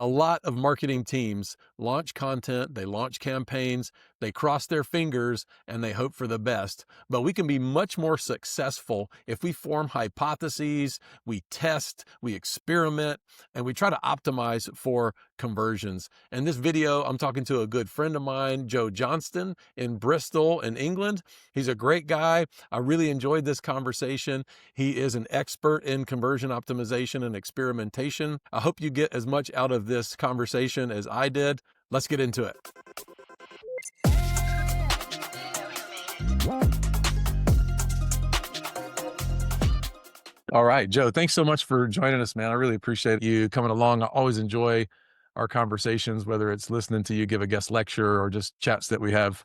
A lot of marketing teams launch content, they launch campaigns, they cross their fingers, and they hope for the best. But we can be much more successful if we form hypotheses, we test, we experiment, and we try to optimize for conversions. In this video, I'm talking to a good friend of mine, Joe Johnston in Bristol in England. He's a great guy. I really enjoyed this conversation. He is an expert in conversion optimization and experimentation. I hope you get as much out of this conversation as I did. Let's get into it. All right, Joe, thanks so much for joining us, man. I really appreciate you coming along. I always enjoy our conversations, whether it's listening to you give a guest lecture or just chats that we have.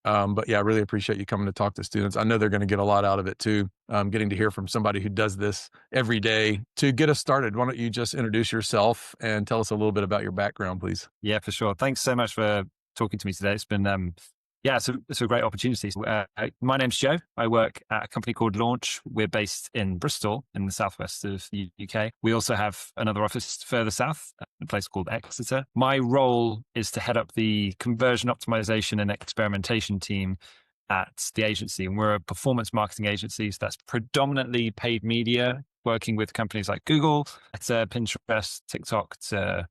But yeah, I really appreciate you coming to talk to students. I know they're going to get a lot out of it too, getting to hear from somebody who does this every day. To get us started, why don't you just introduce yourself and tell us a little bit about your background, please? Yeah, for sure. Thanks so much for talking to me today. It's been, it's a great opportunity. My name's Joe. I work at a company called Launch. We're based in Bristol in the southwest of the UK. We also have another office further south, a place called Exeter. My role is to head up the conversion optimization and experimentation team at the agency. And we're a performance marketing agency. So that's predominantly paid media, working with companies like Google, Pinterest, TikTok to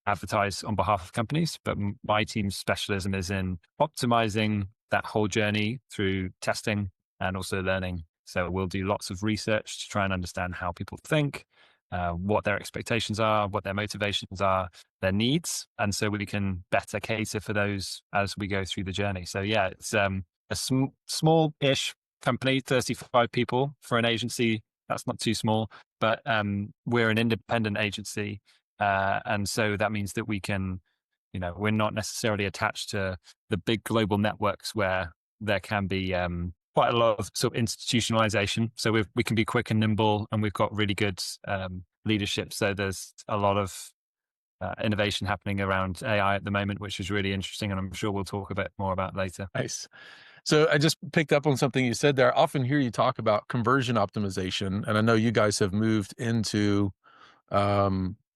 advertise on behalf of companies. But my team's specialism is in optimizing that whole journey through testing and also learning. So we'll do lots of research to try and understand how people think, what their expectations are, what their motivations are, their needs. And so we can better cater for those as we go through the journey. So yeah, it's a small-ish company, 35 people for an agency. That's not too small, but we're an independent agency. And so that means that we can, we're not necessarily attached to the big global networks where there can be quite a lot of sort of institutionalization. So we can be quick and nimble, and we've got really good leadership. So there's a lot of innovation happening around AI at the moment, which is really interesting, and I'm sure we'll talk a bit more about later. Nice. So I just picked up on something you said there. I often hear you talk about conversion optimization, and I know you guys have moved into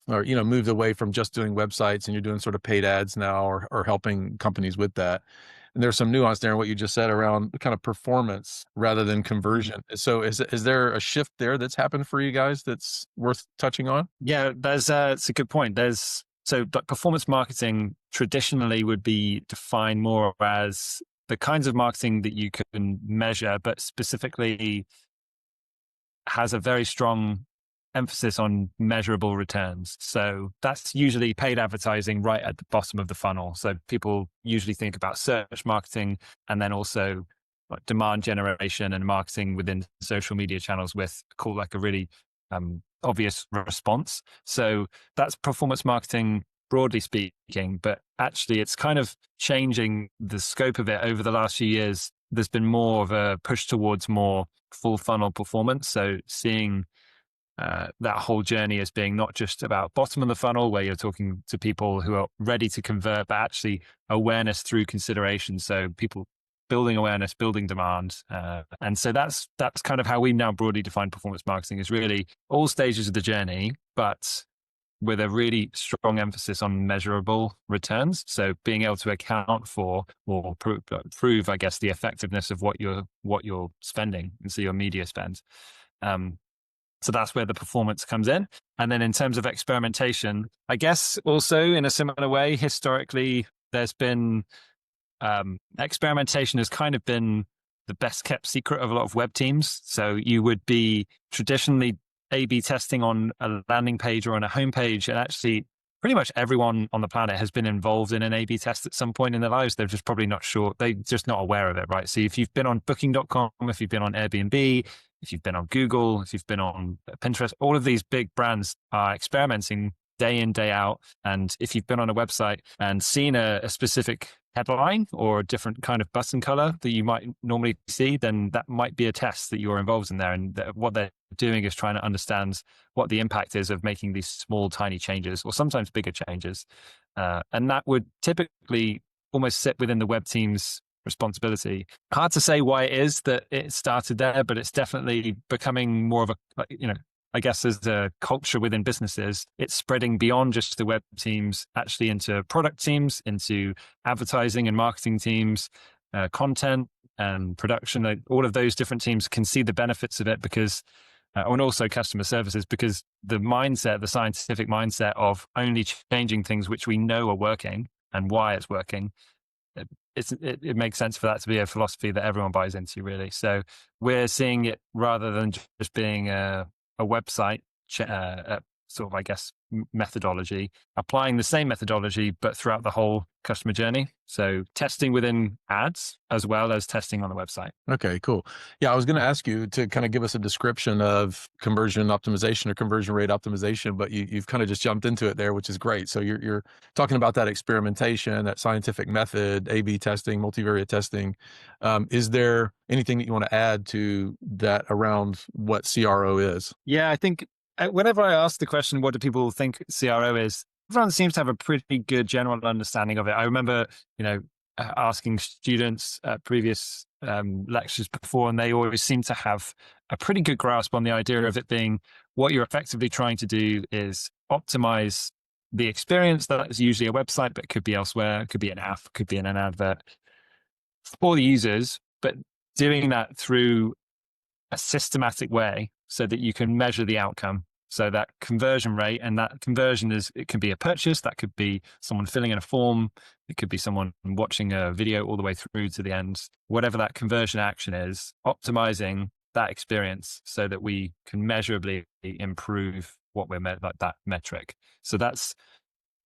moved away from just doing websites, and you're doing sort of paid ads now or helping companies with that. And there's some nuance there in what you just said around kind of performance rather than conversion. So is there a shift there that's happened for you guys that's worth touching on? Yeah, it's a good point. Performance marketing traditionally would be defined more as the kinds of marketing that you can measure, but specifically has a very strong emphasis on measurable returns. So that's usually paid advertising right at the bottom of the funnel. So people usually think about search marketing and then also like demand generation and marketing within social media channels with a really obvious response. So that's performance marketing broadly speaking, but actually it's kind of changing the scope of it over the last few years. There's been more of a push towards more full funnel performance. So seeing that whole journey as being not just about bottom of the funnel where you're talking to people who are ready to convert, but actually awareness through consideration. So people building awareness, building demand. And so that's kind of how we now broadly define performance marketing, is really all stages of the journey, but with a really strong emphasis on measurable returns. So being able to account for or prove, I guess, the effectiveness of what you're spending, and so your media spend. So that's where the performance comes in. And then in terms of experimentation, I guess also in a similar way, historically, there's been experimentation has kind of been the best kept secret of a lot of web teams. So you would be traditionally A/B testing on a landing page or on a homepage, and actually pretty much everyone on the planet has been involved in an A/B test at some point in their lives. They're just probably not sure. They're just not aware of it, right? So if you've been on booking.com, if you've been on Airbnb, if you've been on Google, if you've been on Pinterest, all of these big brands are experimenting day in, day out. And if you've been on a website and seen a specific headline or a different kind of button color that you might normally see, then that might be a test that you're involved in there. And what they're doing is trying to understand what the impact is of making these small, tiny changes, or sometimes bigger changes. And that would typically almost sit within the web team's responsibility. Hard to say why it is that it started there, but it's definitely becoming more of a, I guess as a culture within businesses, it's spreading beyond just the web teams, actually into product teams, into advertising and marketing teams, content and production. All of those different teams can see the benefits of it because, and also customer services, because the mindset, the scientific mindset of only changing things which we know are working and why it's working, it makes sense for that to be a philosophy that everyone buys into, really. So we're seeing it rather than just being a website sort of, I guess, methodology, applying the same methodology, but throughout the whole customer journey. So testing within ads as well as testing on the website. Okay, cool. Yeah, I was going to ask you to kind of give us a description of conversion optimization or conversion rate optimization, but you've kind of just jumped into it there, which is great. So you're talking about that experimentation, that scientific method, A/B testing, multivariate testing. Is there anything that you want to add to that around what CRO is? Yeah, I think whenever I ask the question, what do people think CRO is? Everyone seems to have a pretty good general understanding of it. I remember, asking students at previous lectures before, and they always seem to have a pretty good grasp on the idea of it being what you're effectively trying to do is optimize the experience. That is usually a website, but it could be elsewhere. It could be an app, could be in an advert for the users, but doing that through a systematic way so that you can measure the outcome. So that conversion rate, and that conversion it can be a purchase, that could be someone filling in a form, it could be someone watching a video all the way through to the end. Whatever that conversion action is, optimizing that experience so that we can measurably improve what we're like that metric. So that's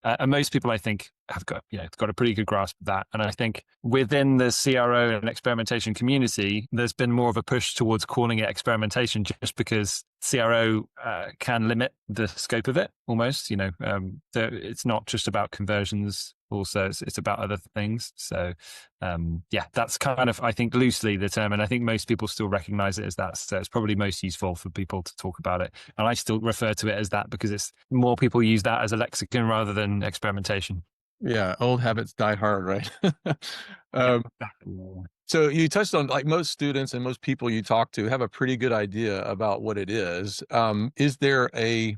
and most people, I think, have got a pretty good grasp of that. And I think within the CRO and experimentation community, there's been more of a push towards calling it experimentation, just because CRO can limit the scope of it almost. It's not just about conversions. Also, it's about other things. So, that's kind of, I think, loosely the term, and I think most people still recognize it as that. So it's probably most useful for people to talk about it. And I still refer to it as that because it's more people use that as a lexicon rather than experimentation. Yeah, old habits die hard, right? So you touched on, like, most students and most people you talk to have a pretty good idea about what it is. Is there a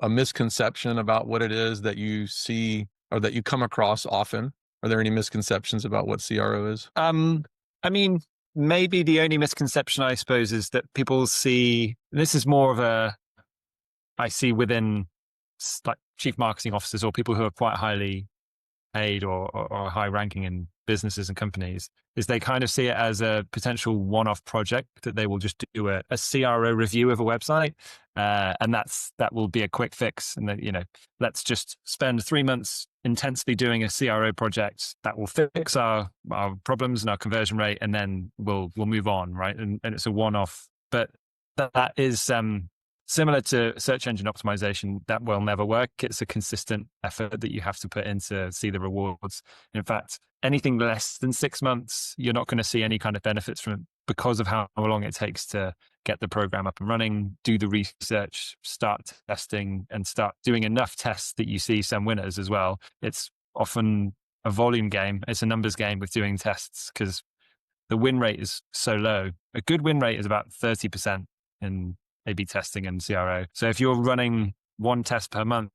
misconception about what it is that you see or that you come across often? Are there any misconceptions about what CRO is? I mean, maybe the only misconception, I suppose, is that people see, this is more of I see within like chief marketing officers or people who are quite highly paid or high ranking in businesses and companies, is they kind of see it as a potential one-off project that they will just do a CRO review of a website, and that will be a quick fix. And that, let's just spend 3 months intensely doing a CRO project that will fix our problems and our conversion rate, and then we'll move on, right? And it's a one-off, but that is similar to search engine optimization. That will never work. It's a consistent effort that you have to put in to see the rewards. In fact, anything less than 6 months, you're not going to see any kind of benefits from it because of how long it takes to get the program up and running, do the research, start testing, and start doing enough tests that you see some winners as well. It's often a volume game. It's a numbers game with doing tests because the win rate is so low. A good win rate is about 30% in A/B testing and CRO. So if you're running one test per month,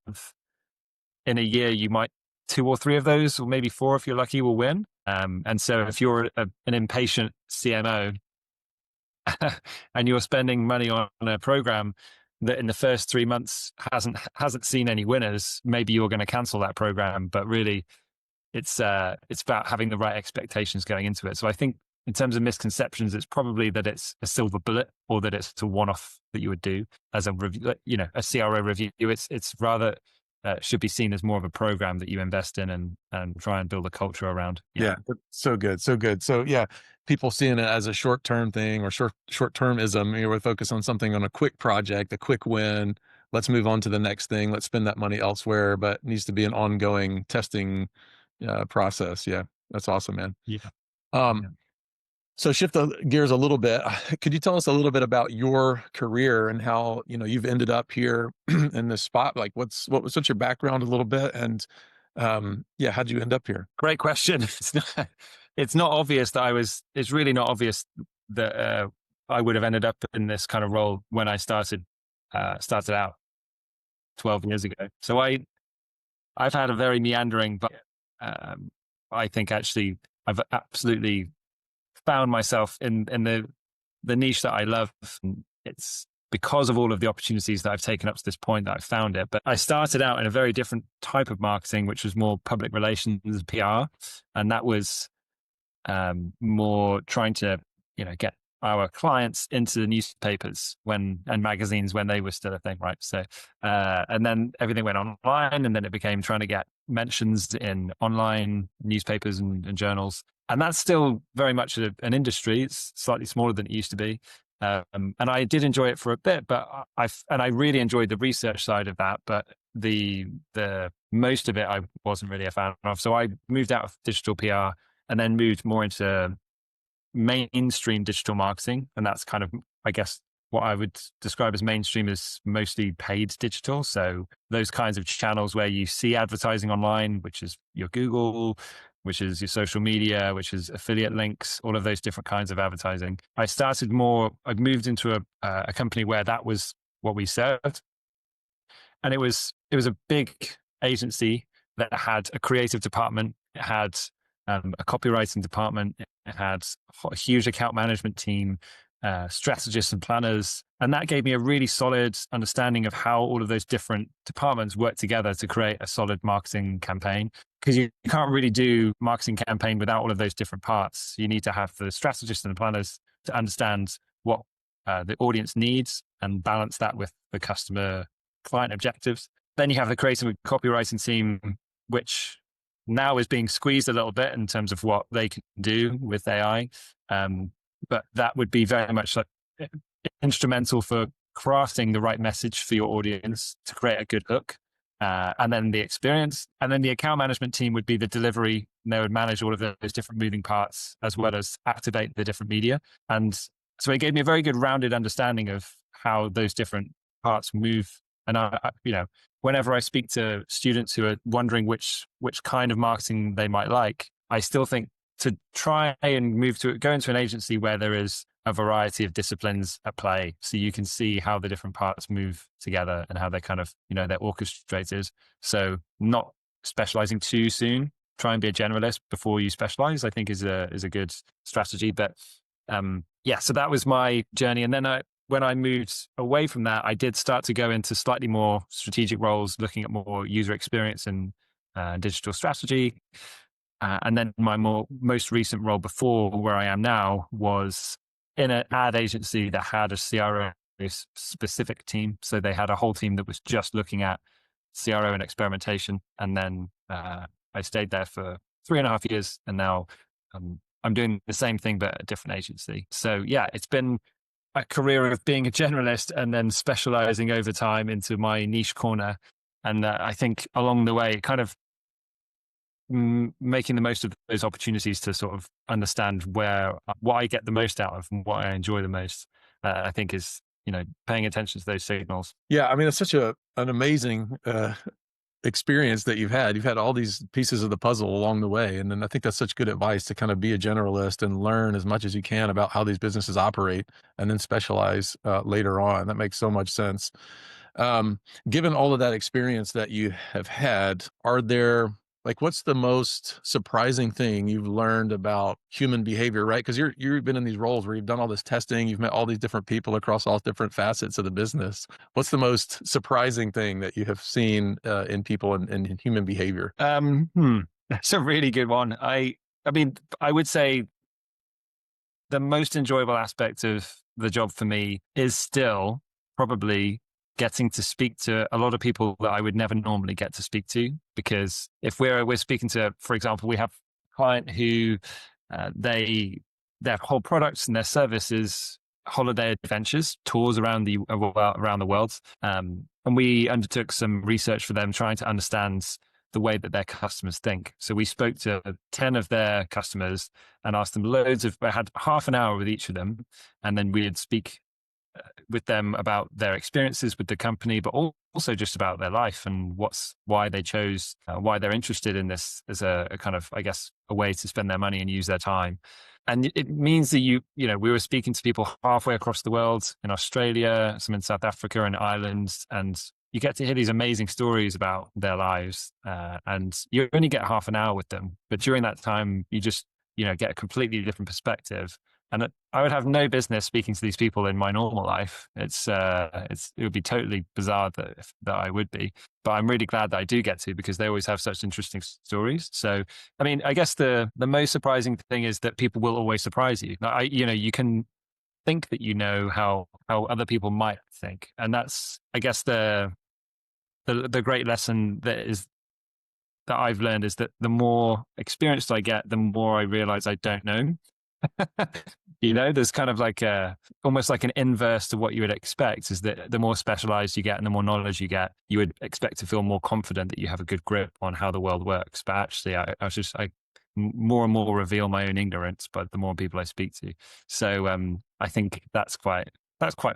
in a year, you might 2 or 3 of those, or maybe 4 if you're lucky, will win. And so if you're an impatient CMO and you're spending money on a program that in the first 3 months hasn't seen any winners, maybe you're going to cancel that program. But really, it's about having the right expectations going into it. So I think in terms of misconceptions, it's probably that it's a silver bullet or that it's a one-off that you would do as a review, a CRO review. It's rather should be seen as more of a program that you invest in and try and build a culture around. Yeah. So good. So good. So yeah, people seeing it as a short-term thing or short-termism, we focus on something, on a quick project, a quick win. Let's move on to the next thing. Let's spend that money elsewhere, but it needs to be an ongoing testing process. Yeah. That's awesome, man. Yeah. So shift the gears a little bit. Could you tell us a little bit about your career and how, you've ended up here in this spot? Like what's your background a little bit? And how'd you end up here? Great question. It's not obvious that it's really not obvious that I would have ended up in this kind of role when I started started out 12 years ago. So I've had a very meandering, but I think actually I've absolutely found myself in the niche that I love. It's because of all of the opportunities that I've taken up to this point that I've found it. But I started out in a very different type of marketing, which was more public relations, PR, and that was more trying to get our clients into the newspapers and magazines when they were still a thing, right? So and then everything went online, and then it became trying to get mentions in online newspapers and journals, and that's still very much an industry. It's slightly smaller than it used to be, and I did enjoy it for a bit, but I really enjoyed the research side of that, but the most of it I wasn't really a fan of. So I moved out of digital PR and then moved more into mainstream digital marketing. And that's kind of, I guess, what I would describe as mainstream is mostly paid digital. So those kinds of channels where you see advertising online, which is your Google, which is your social media, which is affiliate links, all of those different kinds of advertising. I moved into a company where that was what we served. And it was a big agency that had a creative department. It had a copywriting department. It had a huge account management team, strategists and planners. And that gave me a really solid understanding of how all of those different departments work together to create a solid marketing campaign. Because you can't really do marketing campaign without all of those different parts. You need to have the strategists and the planners to understand what the audience needs and balance that with the customer client objectives. Then you have the creative and copywriting team, which now is being squeezed a little bit in terms of what they can do with AI. But that would be very much like instrumental for crafting the right message for your audience to create a good hook. And then the experience. And then the account management team would be the delivery. And they would manage all of those different moving parts as well as activate the different media. And so it gave me a very good rounded understanding of how those different parts move. And whenever I speak to students who are wondering which kind of marketing they might like, I still think to try and go into an agency where there is a variety of disciplines at play, so you can see how the different parts move together and how they're kind of, they're orchestrated. So not specializing too soon. Try and be a generalist before you specialize, I think is a good strategy. But so that was my journey. And then when I moved away from that, I did start to go into slightly more strategic roles, looking at more user experience and digital strategy. And then my most recent role before where I am now was in an ad agency that had a CRO specific team. So they had a whole team that was just looking at CRO and experimentation. And then I stayed there for 3.5 years. And now I'm doing the same thing, but at a different agency. So yeah, it's been a career of being a generalist and then specializing over time into my niche corner. And I think along the way, kind of making the most of those opportunities to sort of understand what I get the most out of and what I enjoy the most, I think is, paying attention to those signals. Yeah. I mean, it's such an amazing experience that you've had. You've had all these pieces of the puzzle along the way. And then I think that's such good advice to kind of be a generalist and learn as much as you can about how these businesses operate and then specialize later on. That makes so much sense. Given all of that experience that you have had, what's the most surprising thing you've learned about human behavior, right? Because you've been in these roles where you've done all this testing, you've met all these different people across all different facets of the business. What's the most surprising thing that you have seen in people and in human behavior? That's a really good one. I mean, I would say the most enjoyable aspect of the job for me is still probably getting to speak to a lot of people that I would never normally get to speak to. Because if we're speaking to, for example, we have a client who their whole products and their service is holiday adventures, tours around the world. And we undertook some research for them, trying to understand the way that their customers think. So we spoke to 10 of their customers and asked them I had half an hour with each of them. And then we'd speak with them about their experiences with the company, but also just about their life and why they chose, why they're interested in this as a kind of, I guess, a way to spend their money and use their time. And it means that we were speaking to people halfway across the world, in Australia, some in South Africa and Ireland, and you get to hear these amazing stories about their lives. And you only get half an hour with them, but during that time, you just, get a completely different perspective. And I would have no business speaking to these people in my normal life. It would be totally bizarre that I would be, but I'm really glad that I do get to, because they always have such interesting stories. So, I mean, I guess the most surprising thing is that people will always surprise you. You can think that how other people might think, and that's, I guess, the great lesson that I've learned is that the more experienced I get, the more I realize I don't know. There's kind of like almost like an inverse to what you would expect, is that the more specialized you get and the more knowledge you get, you would expect to feel more confident that you have a good grip on how the world works. But actually, I more and more reveal my own ignorance, but the more people I speak to. So I think that's quite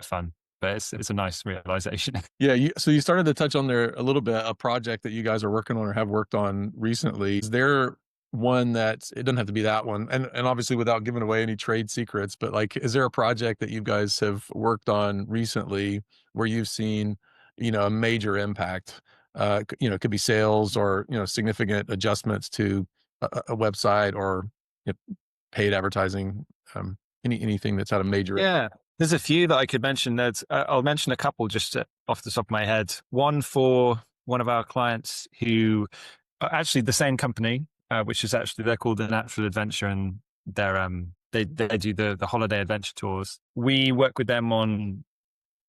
fun. But it's a nice realization. Yeah. So you started to touch on there a little bit, a project that you guys are working on or have worked on recently. Is there one that, it doesn't have to be that one, and obviously without giving away any trade secrets, but like, is there a project that you guys have worked on recently where you've seen, a major impact? It could be sales or, significant adjustments to a website or paid advertising, anything that's had a major impact. Yeah, there's a few that I could mention. I'll mention a couple just off the top of my head. One for one of our clients who are actually the same company, which is actually, they're called The Natural Adventure, and they do the holiday adventure tours. We work with them on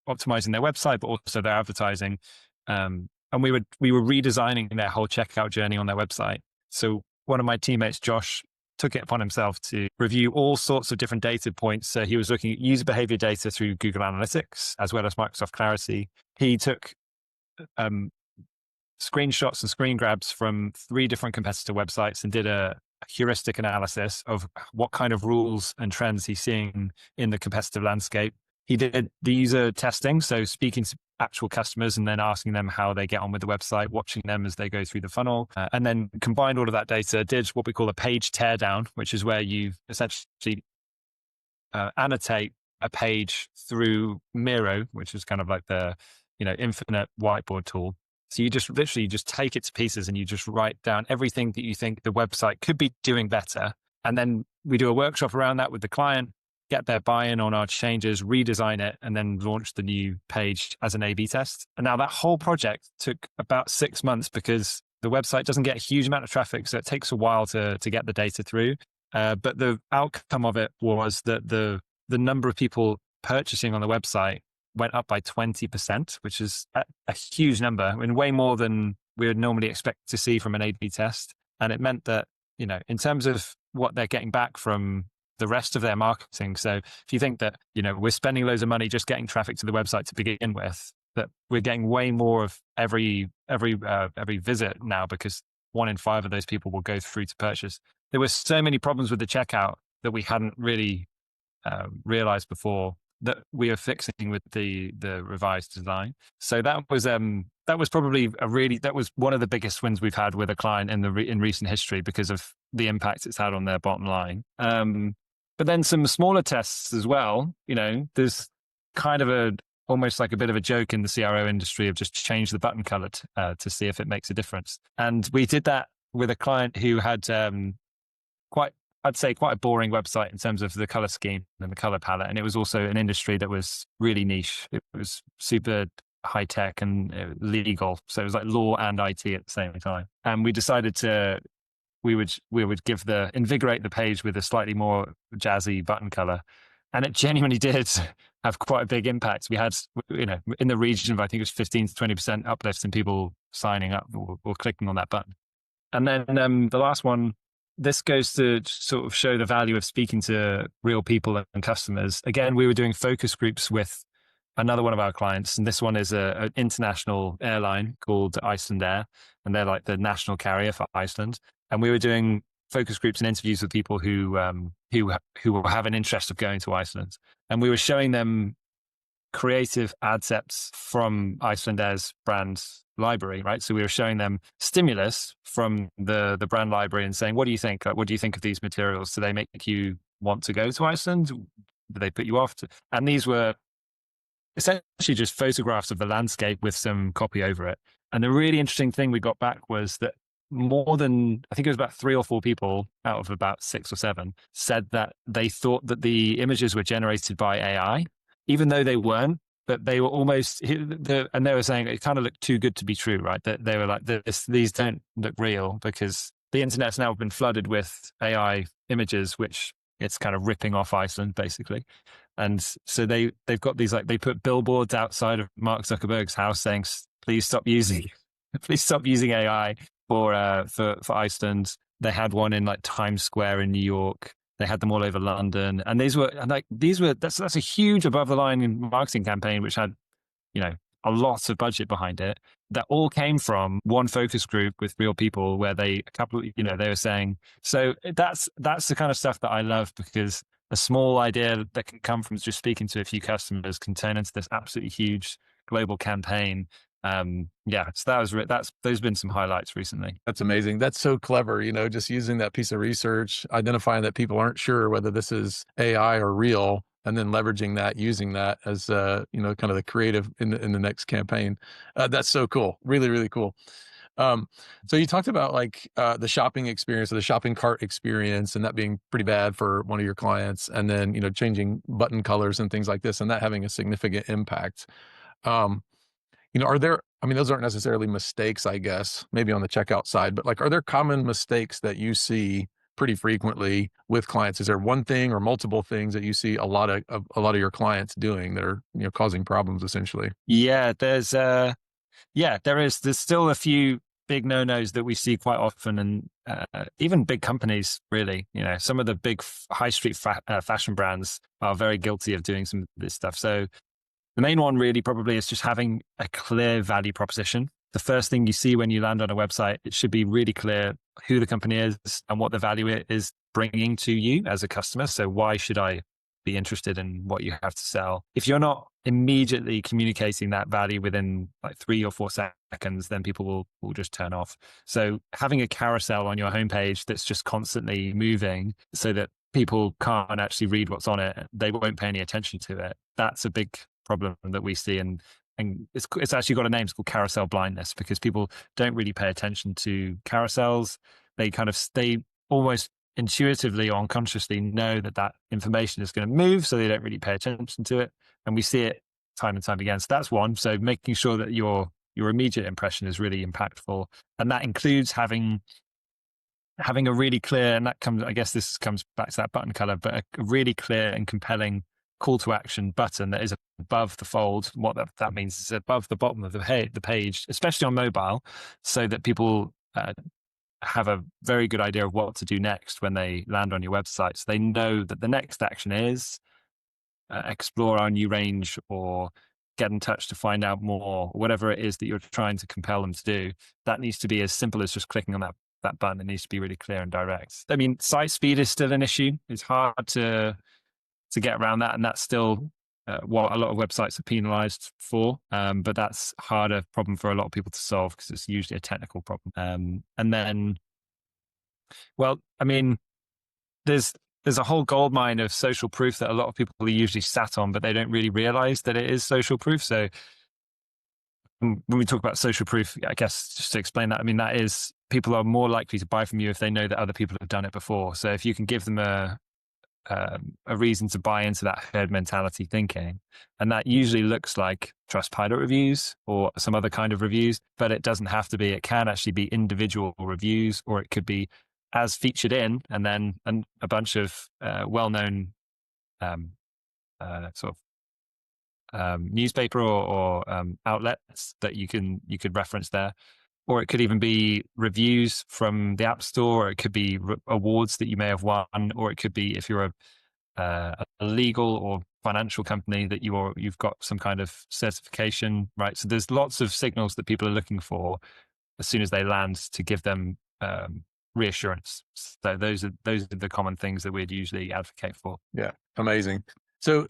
optimizing their website, but also their advertising. And we were redesigning their whole checkout journey on their website. So one of my teammates, Josh, took it upon himself to review all sorts of different data points. So he was looking at user behavior data through Google Analytics, as well as Microsoft Clarity. He took screenshots and screen grabs from 3 different competitor websites and did a heuristic analysis of what kind of rules and trends he's seeing in the competitive landscape. He did the user testing, so speaking to actual customers and then asking them how they get on with the website, watching them as they go through the funnel, and then combined all of that data, did what we call a page teardown, which is where you essentially annotate a page through Miro, which is kind of like the infinite whiteboard tool. So you just literally just take it to pieces and you just write down everything that you think the website could be doing better. And then we do a workshop around that with the client, get their buy-in on our changes, redesign it, and then launch the new page as an A/B test. And now that whole project took about 6 months, because the website doesn't get a huge amount of traffic, so it takes a while to get the data through. But the outcome of it was that the number of people purchasing on the website went up by 20%, which is a huge number. I mean, way more than we would normally expect to see from an A/B test. And it meant that, in terms of what they're getting back from the rest of their marketing. So if you think that, we're spending loads of money just getting traffic to the website to begin with, that we're getting way more of every visit now, because 1 in 5 of those people will go through to purchase. There were so many problems with the checkout that we hadn't really realized before that we are fixing with the revised design. So that was probably that was one of the biggest wins we've had with a client in recent history, because of the impact it's had on their bottom line. But then some smaller tests as well. There's kind of almost like a bit of a joke in the CRO industry of just change the button color to see if it makes a difference. And we did that with a client who had quite a boring website in terms of the color scheme and the color palette. And it was also an industry that was really niche. It was super high tech and legal. So it was like law and IT at the same time. And we decided we would invigorate the page with a slightly more jazzy button color. And it genuinely did have quite a big impact. We had, in the region of, I think it was 15 to 20% uplift in people signing up or clicking on that button. And then the last one, this goes to sort of show the value of speaking to real people and customers. Again, we were doing focus groups with another one of our clients, and this one is an international airline called Icelandair, and they're like the national carrier for Iceland. And we were doing focus groups and interviews with people who have an interest of going to Iceland, and we were showing them creative ad sets from Icelandair's brand library, right? So we were showing them stimulus from the brand library and saying, what do you think? What do you think of these materials? Do they make you want to go to Iceland? Did they put you off? And these were essentially just photographs of the landscape with some copy over it. And the really interesting thing we got back was that more than, I think it was about 3 or 4 people out of about 6 or 7 said that they thought that the images were generated by AI, even though they weren't, but they were almost, and they were saying it kind of looked too good to be true, right? That they were like, these don't look real because the internet's now been flooded with AI images, which it's kind of ripping off Iceland basically. And so they've got these, like, they put billboards outside of Mark Zuckerberg's house saying, please stop using AI for Iceland. They had one in like Times Square in New York. They had them all over London. And that's a huge above the line marketing campaign, which had, a lot of budget behind it. That all came from one focus group with real people where they were saying, so that's the kind of stuff that I love, because a small idea that can come from just speaking to a few customers can turn into this absolutely huge global campaign. So those have been some highlights recently. That's amazing. That's so clever, just using that piece of research, identifying that people aren't sure whether this is AI or real, and then leveraging that, using that as, kind of the creative in the next campaign. That's so cool. Really, really cool. So you talked about like the shopping experience or the shopping cart experience, and that being pretty bad for one of your clients, and then, changing button colors and things like this, and that having a significant impact. Those aren't necessarily mistakes, I guess, maybe on the checkout side, but like, are there common mistakes that you see pretty frequently with clients? Is there one thing or multiple things that you see a lot of your clients doing that are, causing problems essentially? Yeah, there's still a few big no-nos that we see quite often, and even big companies, really. Some of the big high street fashion brands are very guilty of doing some of this stuff. So the main one really probably is just having a clear value proposition. The first thing you see when you land on a website, it should be really clear who the company is and what the value it is bringing to you as a customer. So why should I be interested in what you have to sell? If you're not immediately communicating that value within like 3 or 4 seconds, then people will just turn off. So having a carousel on your homepage that's just constantly moving so that people can't actually read what's on it, they won't pay any attention to it. That's a big problem that we see, and it's actually got a name. It's called carousel blindness, because people don't really pay attention to carousels. They almost intuitively or unconsciously know that information is going to move, so they don't really pay attention to it, and we see it time and time again. So that's one. So making sure that your immediate impression is really impactful, and that includes having a really clear, and this comes back to that button color, but a really clear and compelling call to action button that is above the fold. What that means is above the bottom of the page, especially on mobile, so that people have a very good idea of what to do next when they land on your website. So they know that the next action is explore our new range, or get in touch to find out more, or whatever it is that you're trying to compel them to do. That needs to be as simple as just clicking on that button. It needs to be really clear and direct. I mean, site speed is still an issue. It's hard to get around that, and that's still what a lot of websites are penalized for. But that's a harder problem for a lot of people to solve, because it's usually a technical problem. And then, well, I mean, there's a whole goldmine of social proof that a lot of people are usually sat on, but they don't really realize that it is social proof. So when we talk about social proof, I guess just to explain that, I mean, that is, people are more likely to buy from you if they know that other people have done it before. So if you can give them a reason to buy into that herd mentality thinking, and that usually looks like Trustpilot reviews or some other kind of reviews, but it doesn't have to be. It can actually be individual reviews, or it could be as featured in, and then a bunch of well-known newspaper or outlets that you could reference there. Or it could even be reviews from the App Store, or it could be awards that you may have won, or it could be, if you're a legal or financial company, that you've got some kind of certification, right? So there's lots of signals that people are looking for as soon as they land to give them reassurance. So those are the common things that we'd usually advocate for. Yeah, amazing. So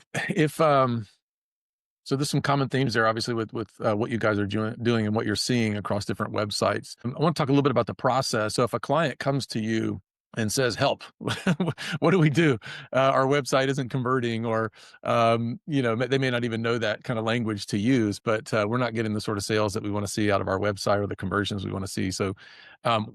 so there's some common themes there, obviously, with what you guys are doing and what you're seeing across different websites. I want to talk a little bit about the process. So if a client comes to you and says, "Help! What do we do? Our website isn't converting," or they may not even know that kind of language to use, but we're not getting the sort of sales that we want to see out of our website or the conversions we want to see. So,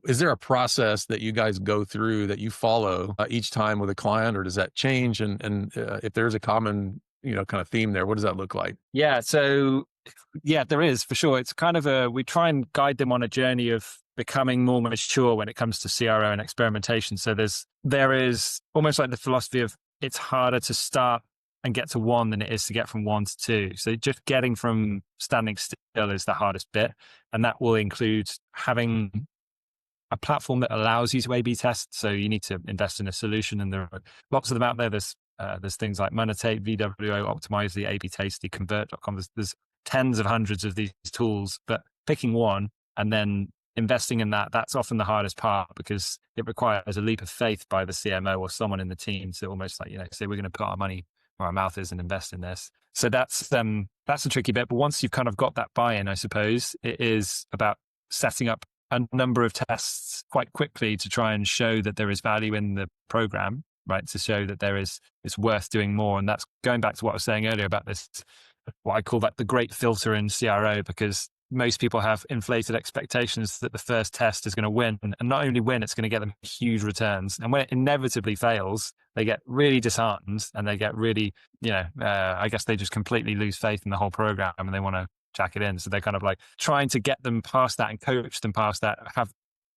is there a process that you guys go through that you follow each time with a client, or does that change? And if there's a common kind of theme there, what does that look like? Yeah. So yeah, there is for sure. It's kind of we try and guide them on a journey of becoming more mature when it comes to CRO and experimentation. So there is almost like the philosophy of it's harder to start and get to one than it is to get from one to two. So just getting from standing still is the hardest bit. And that will include having a platform that allows you to A/B test. So you need to invest in a solution, and there are lots of them out there. There's things like Monotape, VWO, Optimize, the A/B Tasty, Convert.com. There's tens of hundreds of these tools, but picking one and then investing in that's often the hardest part, because it requires a leap of faith by the CMO or someone in the team to almost like, say we're going to put our money where our mouth is and invest in this. So that's a tricky bit. But once you've kind of got that buy-in, I suppose it is about setting up a number of tests quite quickly to try and show that there is value in the program, right? To show that it's worth doing more. And that's going back to what I was saying earlier about this, what I call that the great filter in CRO, because most people have inflated expectations that the first test is going to win, and not only win, it's going to get them huge returns. And when it inevitably fails, they get really disheartened, and they get really, I guess they just completely lose faith in the whole program, and they want to jack it in. So they're kind of like trying to get them past that and coach them past that,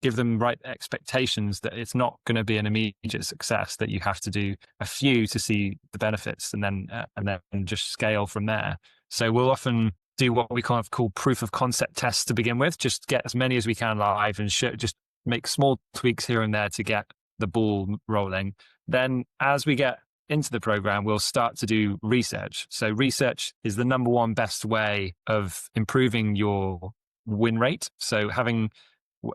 give them right expectations that it's not going to be an immediate success, that you have to do a few to see the benefits, and then just scale from there. So we'll often do what we kind of call proof of concept tests to begin with, just get as many as we can live and just make small tweaks here and there to get the ball rolling. Then as we get into the program, we'll start to do research. So research is the number one best way of improving your win rate. So having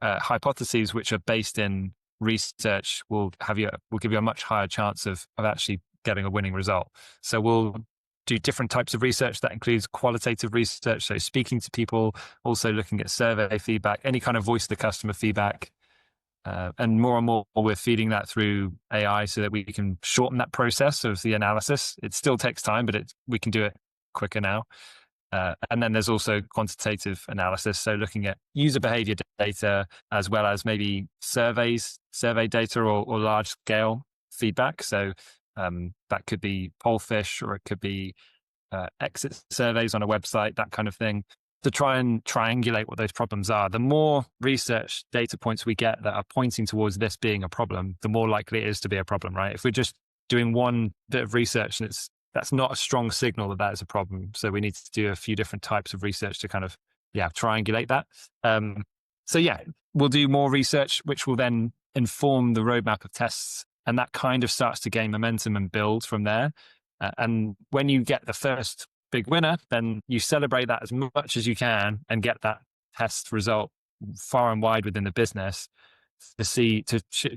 hypotheses which are based in research will give you a much higher chance of actually getting a winning result. So we'll do different types of research that includes qualitative research, so speaking to people, also looking at survey feedback, any kind of voice of the customer feedback, and more we're feeding that through AI so that we can shorten that process of the analysis. It still takes time, but we can do it quicker now. And then there's also quantitative analysis, so looking at user behavior data as well as maybe survey data or large scale feedback. So that could be poll fish, or it could be exit surveys on a website, that kind of thing, to try and triangulate what those problems are. The more research data points we get that are pointing towards this being a problem, the more likely it is to be a problem, right? If we're just doing one bit of research and that's not a strong signal that is a problem. So we need to do a few different types of research to kind of, triangulate that. So we'll do more research, which will then inform the roadmap of tests. And that kind of starts to gain momentum and build from there. And when you get the first big winner, then you celebrate that as much as you can and get that test result far and wide within the business to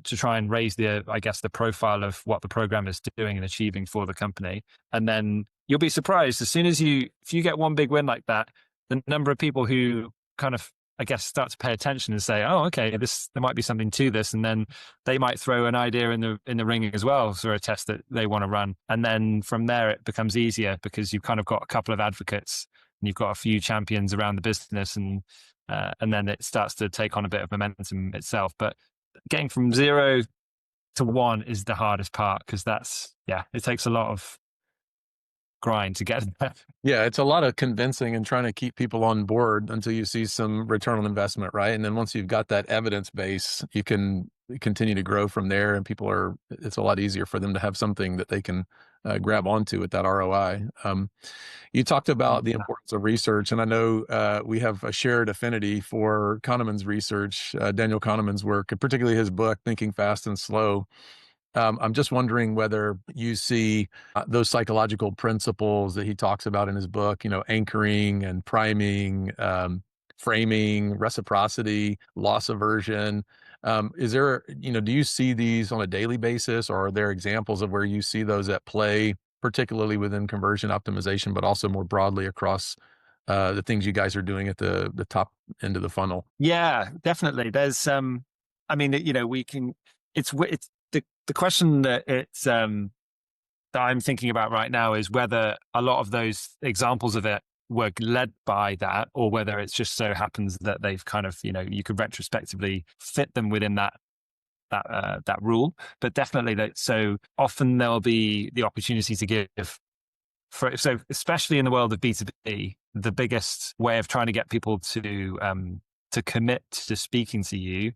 try and raise the profile of what the program is doing and achieving for the company. And then you'll be surprised as soon as if you get one big win like that, the number of people who kind of, start to pay attention and say, oh, okay, there might be something to this. And then they might throw an idea in the ring as well for a test that they want to run. And then from there, it becomes easier because you've kind of got a couple of advocates and you've got a few champions around the business, and then it starts to take on a bit of momentum itself. But getting from 0 to 1 is the hardest part, because it takes a lot of grind to get there. Yeah, it's a lot of convincing and trying to keep people on board until you see some return on investment, right? And then once you've got that evidence base, you can continue to grow from there, and it's a lot easier for them to have something that they can grab onto with that ROI. You talked about the importance of research, and I know we have a shared affinity for Kahneman's research, Daniel Kahneman's work, and particularly his book, Thinking Fast and Slow. I'm just wondering whether you see those psychological principles that he talks about in his book, anchoring and priming, framing, reciprocity, loss aversion. Is there, do you see these on a daily basis, or are there examples of where you see those at play, particularly within conversion optimization, but also more broadly across the things you guys are doing at the top end of the funnel? Yeah, definitely. There's, we can, it's the question that that I'm thinking about right now is whether a lot of those examples of it were led by that, or whether it's just so happens that they've kind of, you could retrospectively fit them within that rule. But definitely, so often there'll be the opportunity to give. So especially in the world of B2B, the biggest way of trying to get people to commit to speaking to you,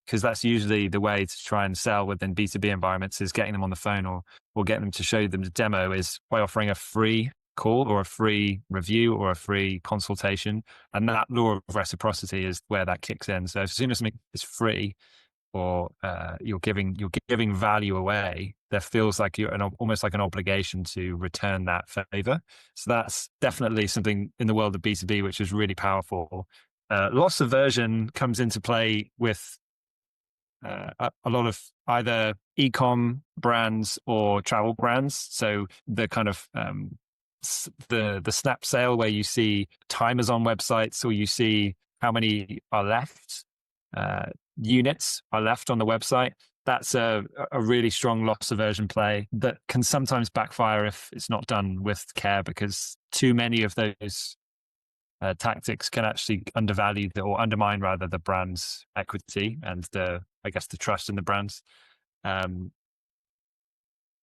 because that's usually the way to try and sell within B2B environments, is getting them on the phone or getting them to show them the demo, is by offering a free call or a free review or a free consultation. And that law of reciprocity is where that kicks in. So as soon as something is free, or you're giving value away, there feels like you're almost like an obligation to return that favor. So that's definitely something in the world of B2B, which is really powerful. Loss aversion comes into play with a lot of either e-com brands or travel brands. So the kind of the snap sale where you see timers on websites, or you see how many are left, units are left on the website. That's a really strong loss aversion play that can sometimes backfire if it's not done with care, because too many of those tactics can actually undervalue or undermine rather the brand's equity and the trust in the brands.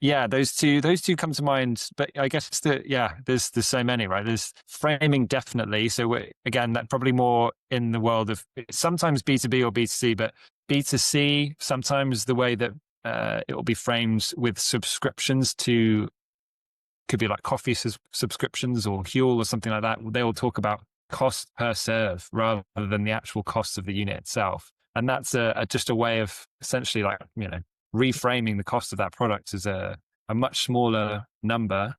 Those two come to mind, but I guess there's so many, right? There's framing, definitely. So again, that probably more in the world of sometimes B2B or B2C, but B2C, sometimes the way that it will be framed with subscriptions to, could be like coffee subscriptions or Huel or something like that. They will talk about cost per serve rather than the actual cost of the unit itself. And that's just a way of essentially reframing the cost of that product as a much smaller number,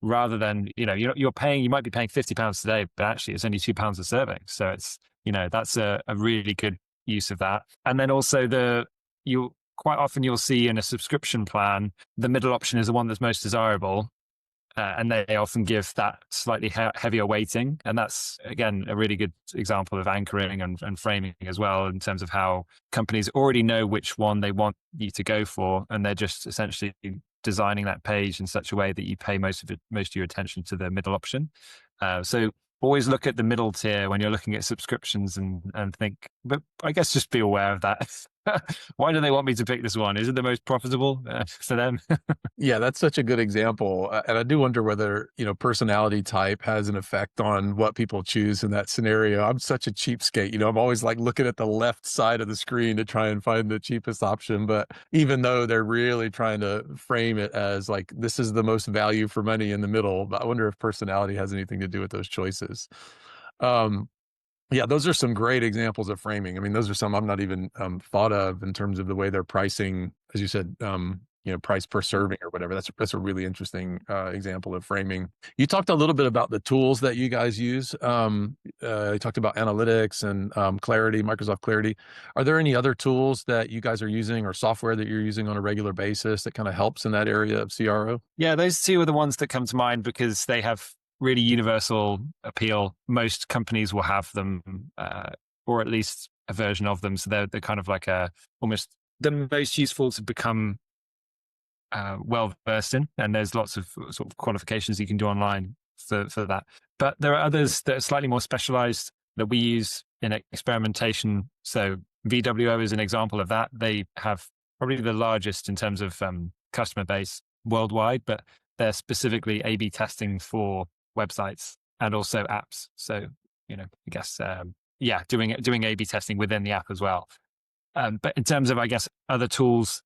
rather than, you might be paying £50 today, but actually it's only £2 a serving. So it's, that's a really good use of that. And then also quite often you'll see in a subscription plan, the middle option is the one that's most desirable. And they often give that slightly heavier weighting. And that's, again, a really good example of anchoring and framing as well, in terms of how companies already know which one they want you to go for. And they're just essentially designing that page in such a way that you pay most of your attention to the middle option. So always look at the middle tier when you're looking at subscriptions and think, but I guess just be aware of that. Why do they want me to pick this one? Is it the most profitable for them? Yeah, that's such a good example. And I do wonder whether, personality type has an effect on what people choose in that scenario. I'm such a cheapskate. I'm always like looking at the left side of the screen to try and find the cheapest option. But even though they're really trying to frame it as like, this is the most value for money in the middle, but I wonder if personality has anything to do with those choices. Yeah, those are some great examples of framing. I mean, those are some I've not even thought of in terms of the way they're pricing, as you said, price per serving or whatever. That's a really interesting example of framing. You talked a little bit about the tools that you guys use. You talked about analytics and Clarity, Microsoft Clarity. Are there any other tools that you guys are using, or software that you're using on a regular basis that kind of helps in that area of CRO? Yeah, those two are the ones that come to mind because they have really universal appeal. Most companies will have them, or at least a version of them. So they're kind of like almost the most useful to become well versed in. And there's lots of sort of qualifications you can do online for that. But there are others that are slightly more specialized that we use in experimentation. So VWO is an example of that. They have probably the largest in terms of customer base worldwide, but they're specifically A/B testing for websites and also apps. So, I guess, doing A/B testing within the app as well. But in terms of, I guess, other tools,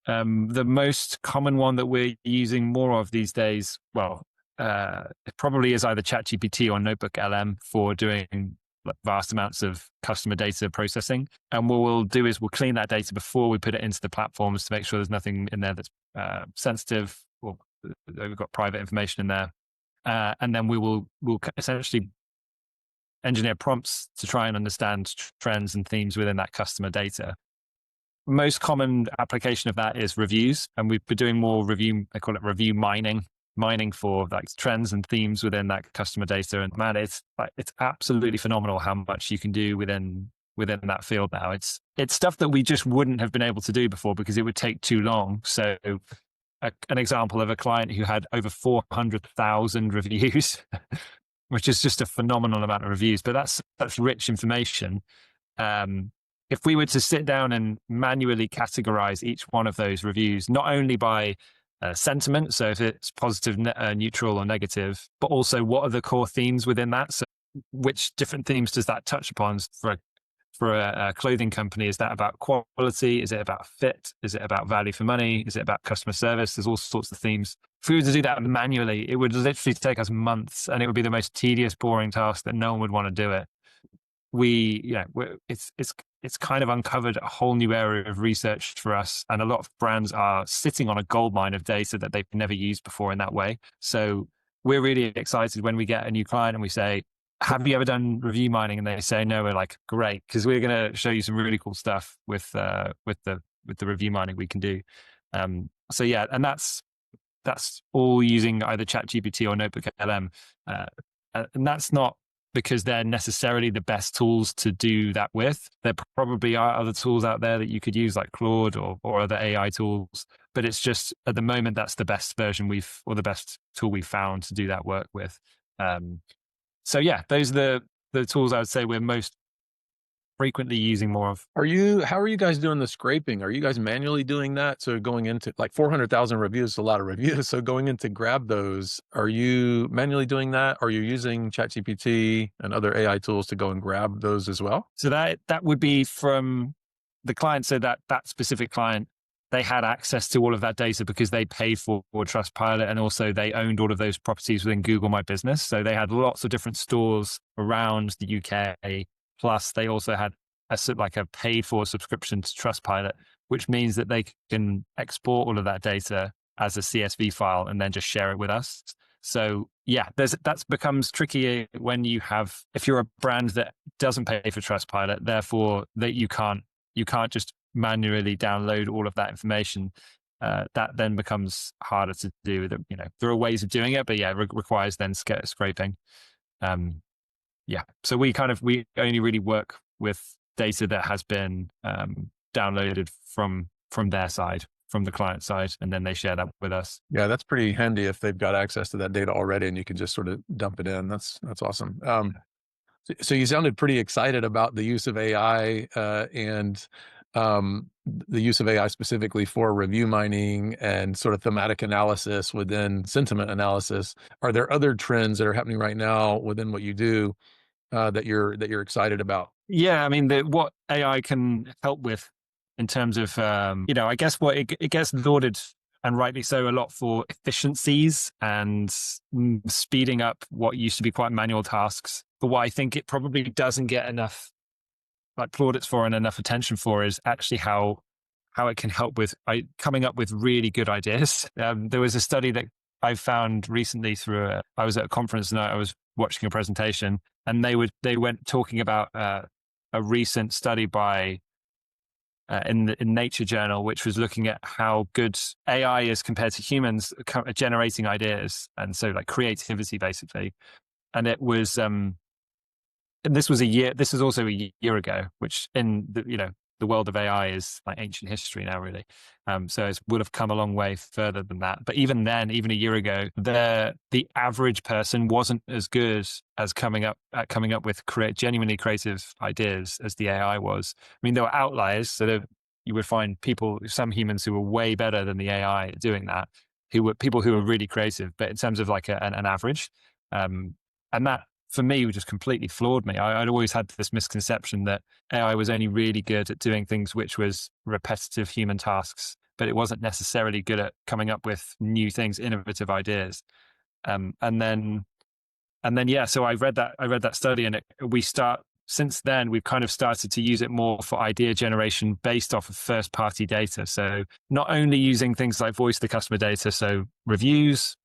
the most common one that we're using more of these days, it probably is either ChatGPT or Notebook LM for doing vast amounts of customer data processing. And what we'll do is we'll clean that data before we put it into the platforms to make sure there's nothing in there that's sensitive, or we've got private information in there. And then we'll essentially engineer prompts to try and understand trends and themes within that customer data. Most common application of that is reviews, and we've been doing more I call it review mining for like trends and themes within that customer data. And man, it's absolutely phenomenal how much you can do within within that field now. It's stuff that we just wouldn't have been able to do before because it would take too long. So an example of a client who had over 400,000 reviews, which is just a phenomenal amount of reviews, but that's rich information. If we were to sit down and manually categorize each one of those reviews, not only by sentiment, so if it's positive, neutral, or negative, but also what are the core themes within that? So which different themes does that touch upon? For a clothing company, is that about quality? Is it about fit? Is it about value for money? Is it about customer service? There's all sorts of themes. If we were to do that manually, it would literally take us months, and it would be the most tedious, boring task that no one would want to do it. It's kind of uncovered a whole new area of research for us, and a lot of brands are sitting on a goldmine of data that they've never used before in that way. So we're really excited when we get a new client and we say, have you ever done review mining? And they say no. We're like, great, because we're going to show you some really cool stuff with the review mining we can do. So yeah, and that's all using either ChatGPT or Notebook LM, and that's not because they're necessarily the best tools to do that with. There probably are other tools out there that you could use, like Claude or other AI tools. But it's just at the moment that's the best version or the best tool we've found to do that work with. So yeah, those are the tools I would say we're most frequently using more of. How are you guys doing the scraping? Are you guys manually doing that? So going into like 400,000 reviews is a lot of reviews. So going in to grab those, are you manually doing that? Are you using ChatGPT and other AI tools to go and grab those as well? So that would be from the client. So that specific client, they had access to all of that data because they paid for Trustpilot, and also they owned all of those properties within Google My Business. So they had lots of different stores around the UK. Plus, they also had a paid for subscription to Trustpilot, which means that they can export all of that data as a CSV file and then just share it with us. So yeah, that becomes tricky if you're a brand that doesn't pay for Trustpilot, therefore that you can't just manually download all of that information. That then becomes harder to do. There are ways of doing it, but yeah, it requires then scraping. Yeah, so we only really work with data that has been downloaded from their side, from the client side, and then they share that with us. Yeah, that's pretty handy if they've got access to that data already and you can just sort of dump it in. That's awesome. So you sounded pretty excited about the use of AI and the use of AI specifically for review mining and sort of thematic analysis within sentiment analysis. Are there other trends that are happening right now within what you do that you're excited about? Yeah, I mean, what AI can help with in terms of, I guess what it gets lauded, and rightly so, a lot for efficiencies and speeding up what used to be quite manual tasks. But what I think it probably doesn't get enough plaudits for and enough attention for is actually how it can help with coming up with really good ideas. There was a study that I found recently I was at a conference and I was watching a presentation, and they went talking about a recent study in Nature journal, which was looking at how good AI is compared to humans generating ideas, and so like creativity basically. And it was and this is also a year ago, which in the world of AI is like ancient history now, really. So it would have come a long way further than that. But even then, even a year ago, the average person wasn't as good as coming up with genuinely creative ideas as the AI was. I mean, there were outliers, so you would find some humans who were way better than the AI at doing that, who were people who were really creative. But in terms of like an average, and that, for me, just completely floored me. I'd always had this misconception that AI was only really good at doing things which was repetitive human tasks, but it wasn't necessarily good at coming up with new things, innovative ideas. And then, so I read that study, and since then, we've kind of started to use it more for idea generation based off of first-party data. So not only using things like voice of the customer data, so reviews,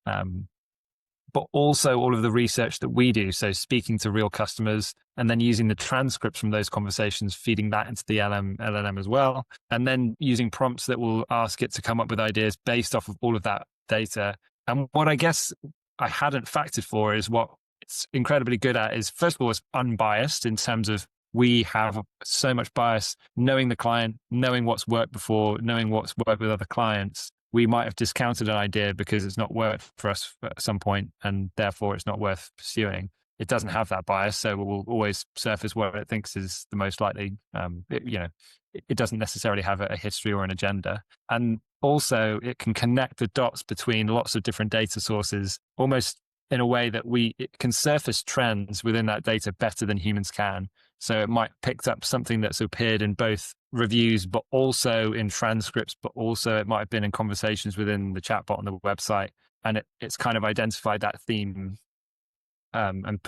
but also all of the research that we do. So speaking to real customers and then using the transcripts from those conversations, feeding that into the LLM as well. And then using prompts that will ask it to come up with ideas based off of all of that data. And what I guess I hadn't factored for is what it's incredibly good at is, first of all, it's unbiased in terms of we have so much bias, knowing the client, knowing what's worked before, knowing what's worked with other clients. We might have discounted an idea because it's not worked for us at some point, and therefore it's not worth pursuing. It doesn't have that bias, so it will always surface what it thinks is the most likely. It doesn't necessarily have a history or an agenda. And also, it can connect the dots between lots of different data sources, almost in a way that it can surface trends within that data better than humans can. So it might pick up something that's appeared in both reviews, but also in transcripts, but also it might have been in conversations within the chatbot on the website. And it's kind of identified that theme and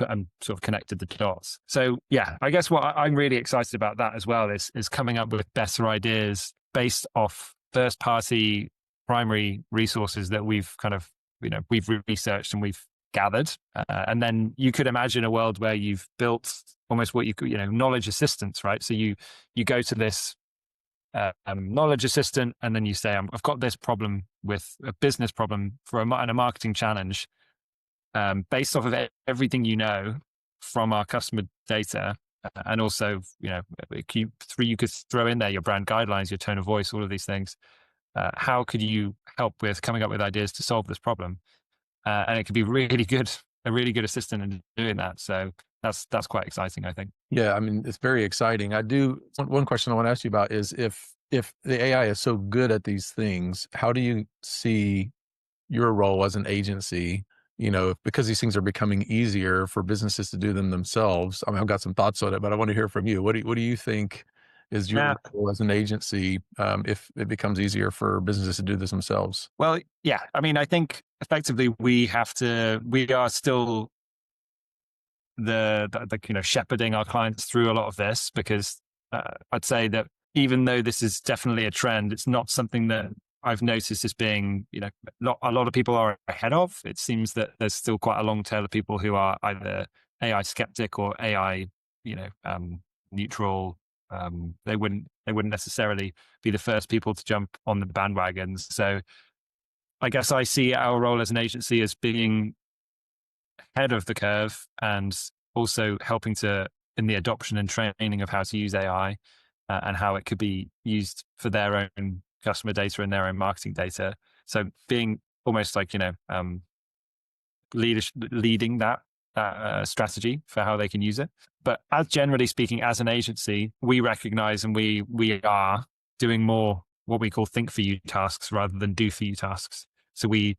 sort of connected the dots. So yeah, I guess what I'm really excited about that as well is coming up with better ideas based off first party primary resources that we've kind of, we've researched and we've gathered. And then you could imagine a world where you've built almost what you could, knowledge assistants, right? So you go to this knowledge assistant, and then you say, I've got this problem with a business problem and a marketing challenge. Based off of everything from our customer data, and also, you could throw in there your brand guidelines, your tone of voice, all of these things. How could you help with coming up with ideas to solve this problem? And it could be a really good assistant in doing that. So that's quite exciting, I think. Yeah, I mean, it's very exciting. One question I want to ask you about is if the AI is so good at these things, how do you see your role as an agency? Because these things are becoming easier for businesses to do them themselves. I mean, I've got some thoughts on it, but I want to hear from you. What do you think is your role as an agency if it becomes easier for businesses to do this themselves? Well, yeah. I mean, I think effectively we are still the shepherding our clients through a lot of this, because I'd say that even though this is definitely a trend, it's not something that I've noticed as being, a lot of people are ahead of. It seems that there's still quite a long tail of people who are either AI skeptic or AI, neutral. They wouldn't necessarily be the first people to jump on the bandwagons. So I guess I see our role as an agency as being ahead of the curve, and also helping in the adoption and training of how to use AI and how it could be used for their own customer data and their own marketing data. So being almost like, leading that strategy for how they can use it. But as generally speaking, as an agency, we recognize and we are doing more what we call think for you tasks rather than do for you tasks. So we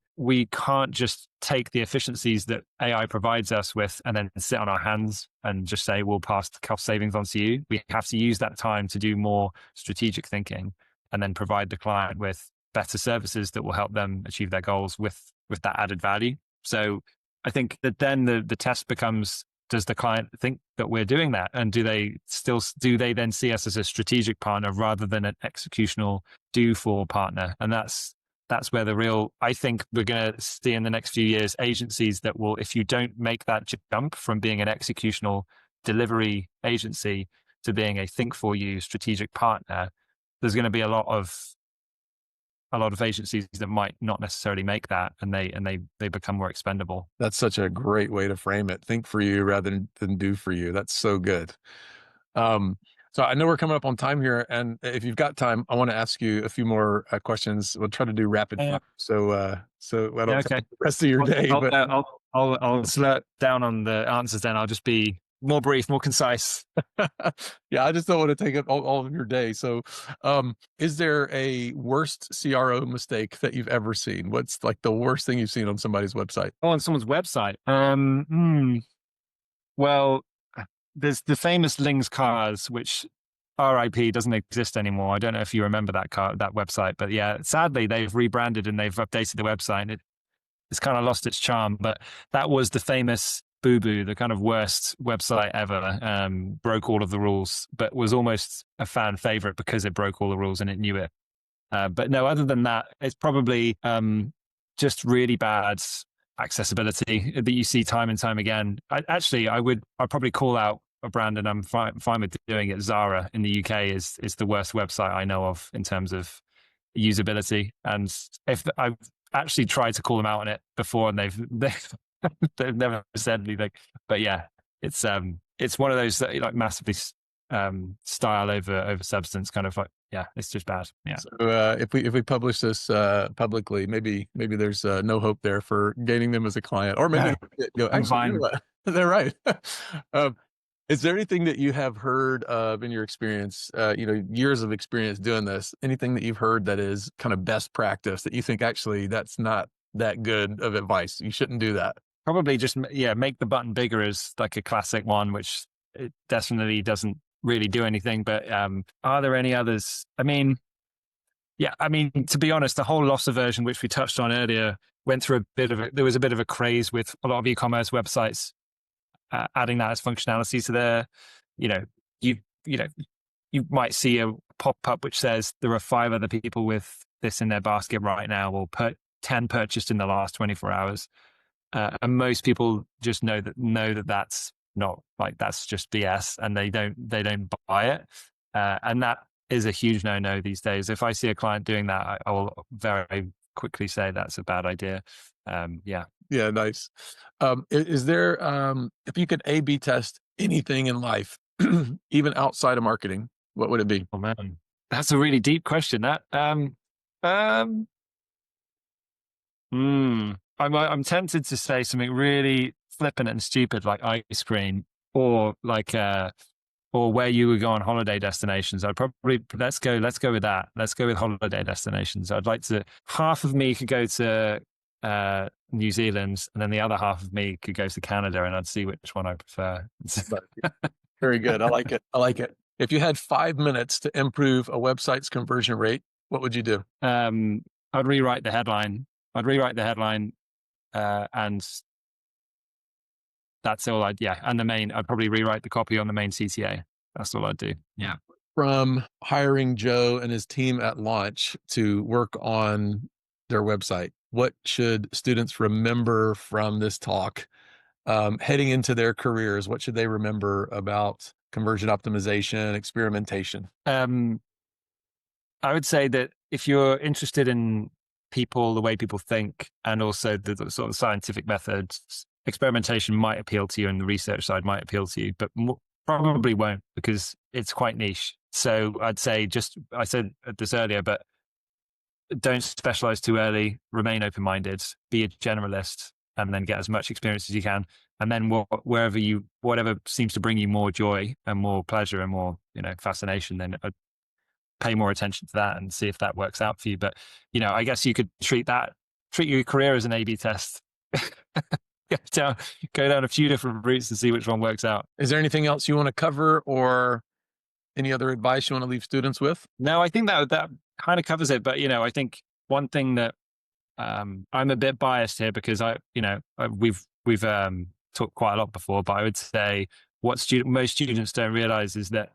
can't just take the efficiencies that AI provides us with and then sit on our hands and just say, we'll pass the cost savings on to you. We have to use that time to do more strategic thinking and then provide the client with better services that will help them achieve their goals with that added value. So I think that then the test becomes, does the client think that we're doing that? And do they then see us as a strategic partner rather than an executional do-for partner? And that's where I think we're going to see in the next few years agencies that will, if you don't make that jump from being an executional delivery agency to being a think for you strategic partner, there's going to be a lot of agencies that might not necessarily make that, and they become more expendable. That's such a great way to frame it. Think for you rather than do for you. That's so good. So I know we're coming up on time here, and if you've got time, I want to ask you a few more questions. We'll try to do rapid fire, so I don't take the rest of your day. I'll slow down on the answers. Then I'll just be more brief, more concise. Yeah, I just don't want to take up all of your day. So, is there a worst CRO mistake that you've ever seen? What's like the worst thing you've seen on somebody's website? Oh, on someone's website. Well, there's the famous Ling's cars, which RIP doesn't exist anymore. I don't know if you remember that website, but yeah, sadly they've rebranded and they've updated the website, and it's kind of lost its charm. But that was the famous Boo Boo, the kind of worst website ever. Broke all of the rules, but was almost a fan favorite because it broke all the rules and it knew it. But no, other than that, it's probably just really bad accessibility that you see time and time again. I'd probably call out a brand, and I'm fine with doing it. Zara in the UK is the worst website I know of in terms of usability. And if I've actually tried to call them out on it before, and they've never said anything. But yeah, it's one of those that like massively style over substance, kind of like, yeah, it's just bad. Yeah. So if we publish this publicly, maybe there's no hope there for gaining them as a client, or maybe No, I'm actually, you know fine. what? They're right. um, is there anything that you have heard of in your experience, years of experience doing this, anything that you've heard that is kind of best practice that you think actually that's not that good of advice? You shouldn't do that. Probably just, yeah, make the button bigger is like a classic one, which it definitely doesn't really do anything. But are there any others? I mean, yeah, I mean, to be honest, the whole loss aversion, which we touched on earlier, there was a bit of a craze with a lot of e-commerce websites adding that as functionality to their, you know, you know, you might see a pop-up which says there are 5 other people with this in their basket right now, or 10 purchased in the last 24 hours. And most people just know that that's not, like, that's just BS, and they don't buy it. And that is a huge no these days. If I see a client doing that, I will very quickly say that's a bad idea. Yeah. Yeah, nice. Is there, if you could A/B test anything in life, even outside of marketing, what would it be? Oh man, that's a really deep question. That I'm tempted to say something really flippant and stupid like ice cream, or like or where you would go on holiday destinations. I'd probably let's go with that. Let's go with holiday destinations. I'd like to. Half of me could go to New Zealand, and then the other half of me could go to Canada, and I'd see which one I prefer. Very good. I like it. I like it. If you had 5 minutes to improve a website's conversion rate, what would you do? I'd rewrite the headline. And that's all and I'd probably rewrite the copy on the main CTA. That's all I'd do. Yeah. From hiring Joe and his team at launch to work on their website, what should students remember from this talk heading into their careers? What should they remember about conversion optimization, experimentation? I would say that if you're interested in people, the way people think, and also the sort of scientific methods, experimentation might appeal to you, and the research side might appeal to you, but probably won't, because it's quite niche. So I'd say, I said this earlier, but don't specialize too early, remain open-minded, be a generalist, and then get as much experience as you can. And then whatever seems to bring you more joy and more pleasure and more, fascination, then pay more attention to that and see if that works out for you. But, I guess you could treat your career as an A/B test. Go down a few different routes and see which one works out. Is there anything else you want to cover, or any other advice you want to leave students with? No, I think that kind of covers it. But, I think one thing that I'm a bit biased here, because we've talked quite a lot before, but I would say what most students don't realize is that,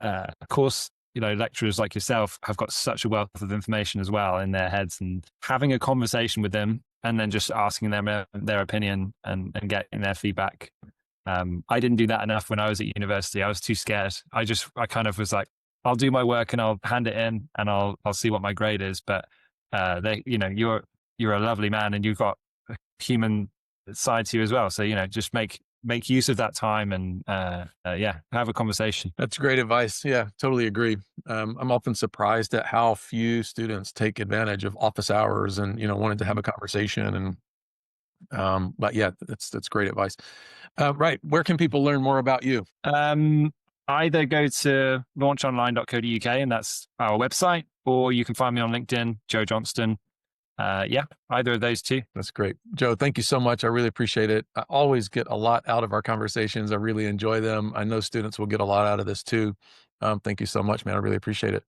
of course, lecturers like yourself have got such a wealth of information as well in their heads, and having a conversation with them and then just asking them their opinion and getting their feedback. I didn't do that enough when I was at university. I was too scared. I kind of was like, I'll do my work and I'll hand it in and I'll see what my grade is. But you're a lovely man, and you've got a human side to you as well. So, just make use of that time and have a conversation. That's great advice. Yeah, totally agree. I'm often surprised at how few students take advantage of office hours and, wanting to have a conversation. And but yeah, that's great advice. Right. Where can people learn more about you? Either go to launchonline.co.uk, and that's our website, or you can find me on LinkedIn, Joe Johnston. Either of those two. That's great. Joe, thank you so much. I really appreciate it. I always get a lot out of our conversations. I really enjoy them. I know students will get a lot out of this too. Thank you so much, man. I really appreciate it.